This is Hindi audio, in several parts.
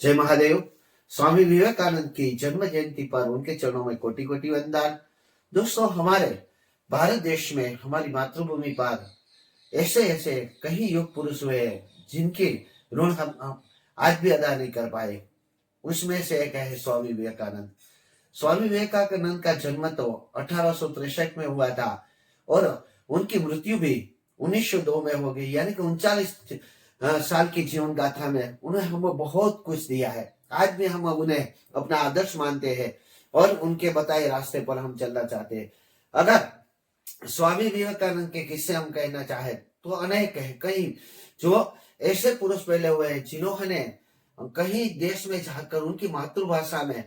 जय महादेव। स्वामी विवेकानंद की जन्म जयंती पर उनके चरणों में कोटि कोटि वंदन। दोस्तों, हमारे भारत देश में, हमारी मातृभूमि पर ऐसे ऐसे कई युग पुरुष हुए हैं जिनके ऋण हम आज भी अदा नहीं कर पाए। उसमें से एक है स्वामी विवेकानंद। स्वामी विवेकानंद का जन्म तो 1863 में हुआ था और उनकी मृत्यु भी 1902 में हो गई, यानी कि 39 साल की जीवन गाथा में उन्हें हमें बहुत कुछ दिया है। आज भी हम उन्हें अपना आदर्श मानते हैं और उनके बताए रास्ते पर हम चलना चाहते हैं। अगर स्वामी विवेकानंद के किस्से हम कहना चाहे तो अनेक है। कई जो ऐसे पुरुष पहले हुए हैं जिन्होंने कहीं देश में जाकर उनकी मातृभाषा में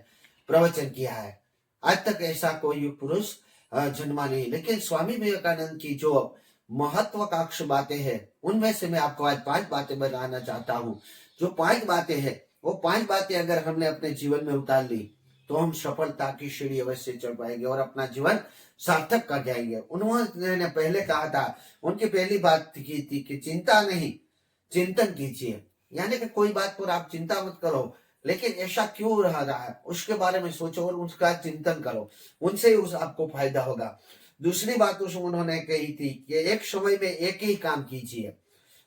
प्रवचन किया है। आज तक ऐसा कोई पुरुष जन्मा नहीं। लेकिन स्वामी विवेकानंद की जो महत्वाकांक्षी बातें हैं उनमें से मैं आपको आज 5 बातें बताना चाहता हूँ। जो 5 बातें हैं वो 5 बातें अगर हमने अपने जीवन में उतार ली तो हम सफलता की सीढ़ी अवश्य चढ़ पाएंगे और अपना जीवन सार्थक कर जाएंगे। उन्होंने पहले कहा था, उनकी पहली बात की थी कि चिंता नहीं चिंतन कीजिए, यानी कि कोई बात पर आप चिंता मत करो, लेकिन ऐसा क्यों रहा है उसके बारे में सोचो और उसका चिंतन करो, उनसे ही उस आपको फायदा होगा। दूसरी बात उन्होंने कही थी कि एक समय में एक ही काम कीजिए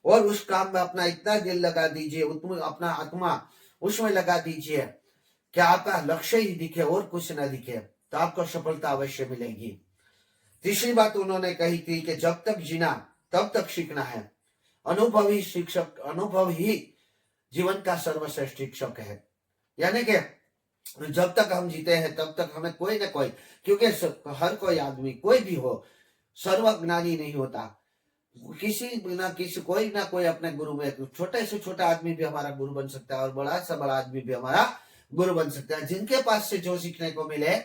और उस काम में अपना इतना दिल लगा दीजिए, अपना आत्मा उसमें लगा दीजिए कि आपका लक्ष्य ही दिखे और कुछ न दिखे, तो आपको सफलता अवश्य मिलेगी। तीसरी बात उन्होंने कही थी कि जब तक जीना तब तक सीखना है। अनुभवी शिक्षक, अनुभव ही जीवन का सर्वश्रेष्ठ शिक्षक है। यानी कि जब तक हम जीते हैं तब तक हमें कोई ना कोई, क्योंकि हर कोई आदमी कोई भी हो सर्वज्ञानी नहीं होता। किसी कोई ना कोई अपने गुरु में, छोटे से छोटा आदमी भी हमारा गुरु बन सकता है और बड़ा से बड़ा आदमी भी हमारा गुरु बन सकता है। जिनके पास से जो सीखने को मिले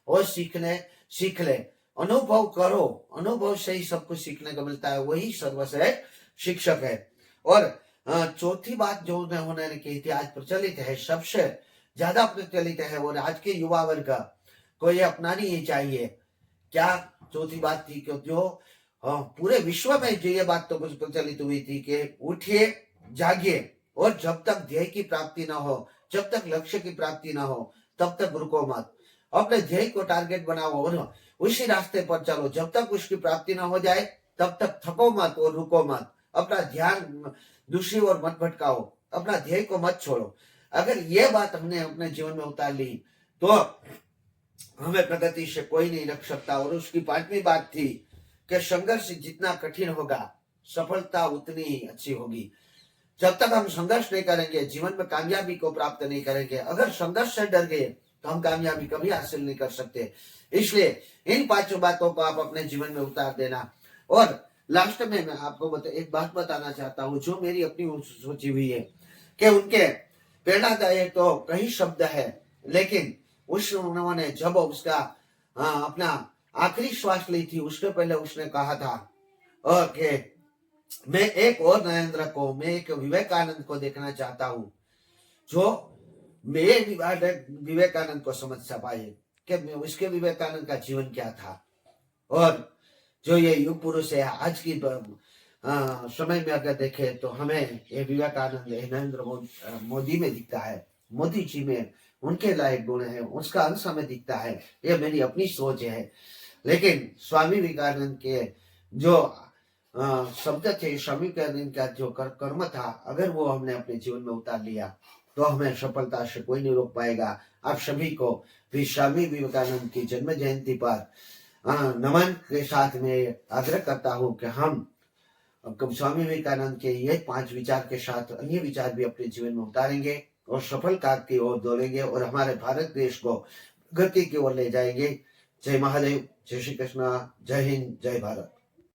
वो सीख ले। अनुभव करो, अनुभव से ही सब कुछ सीखने को मिलता है, वही सर्वश्रेष्ठ शिक्षक है। और चौथी बात जो उन्होंने कही थी, आज प्रचलित है, सबसे ज्यादा प्रचलित है और आज के युवा वर्ग को ये अपनानी ही चाहिए। क्या चौथी बात थी कि जो पूरे विश्व में जो ये बात तो कुछ प्रचलित हुई थी कि उठिए जागिए और जब तक ध्येय की प्राप्ति ना हो, जब तक लक्ष्य की प्राप्ति ना हो तब तक रुको मत। अपने ध्येय को टारगेट बनाओ और उसी रास्ते पर चलो। जब तक उसकी प्राप्ति ना हो जाए तब तक थको मत और रुको मत। अपना ध्यान दूसरी ओर मत भटकाओ, अपना ध्येय को मत छोड़ो। अगर ये बात हमने अपने जीवन में उतार ली तो हमें प्रगति से कोई नहीं रख सकता। और उसकी 5वीं बात थी कि संघर्ष जितना कठिन होगा सफलता उतनी ही अच्छी होगी। जब तक हम संघर्ष नहीं करेंगे जीवन में कामयाबी को प्राप्त नहीं करेंगे। अगर संघर्ष से डर गए तो हम कामयाबी कभी हासिल नहीं कर सकते। इसलिए इन 5 बातों को आप अपने जीवन में उतार देना। और लास्ट में मैं आपको एक बात बताना चाहता हूँ जो मेरी अपनी सोची हुई है कि उनके प्रेरणादायक तो कई शब्द है, लेकिन उन्होंने जब उसका अपना आखिरी श्वास ली थी उसके पहले उसने कहा था कि मैं एक और नरेंद्र को, मैं एक विवेकानंद को देखना चाहता हूँ जो मेरे विवेकानंद को समझ पाए कि उसके विवेकानंद का जीवन क्या था। और जो ये युग पुरुष है आज की समय में अगर देखे तो हमें ये विवेकानंद नरेंद्र मोदी में दिखता है, मोदी जी में उनके लायक गुण है, उसका अंश हमें दिखता है। ये मेरी अपनी सोच है। लेकिन स्वामी विवेकानंद के जो शब्द थे, स्वामी विवेकानंद का जो कर्म था, अगर वो हमने अपने जीवन में उतार लिया तो हमें सफलता से कोई नहीं रोक पाएगा। आप सभी को भी स्वामी विवेकानंद की जन्म जयंती पर नमन के साथ में आग्रह करता हूँ कि हम स्वामी विवेकानंद के ये 5 विचार के साथ अन्य विचार भी अपने जीवन में उतारेंगे और सफलता की ओर दौड़ेंगे और हमारे भारत देश को गति की ओर ले जाएंगे। जय महादेव, जय श्री कृष्णा, जय हिंद, जय भारत।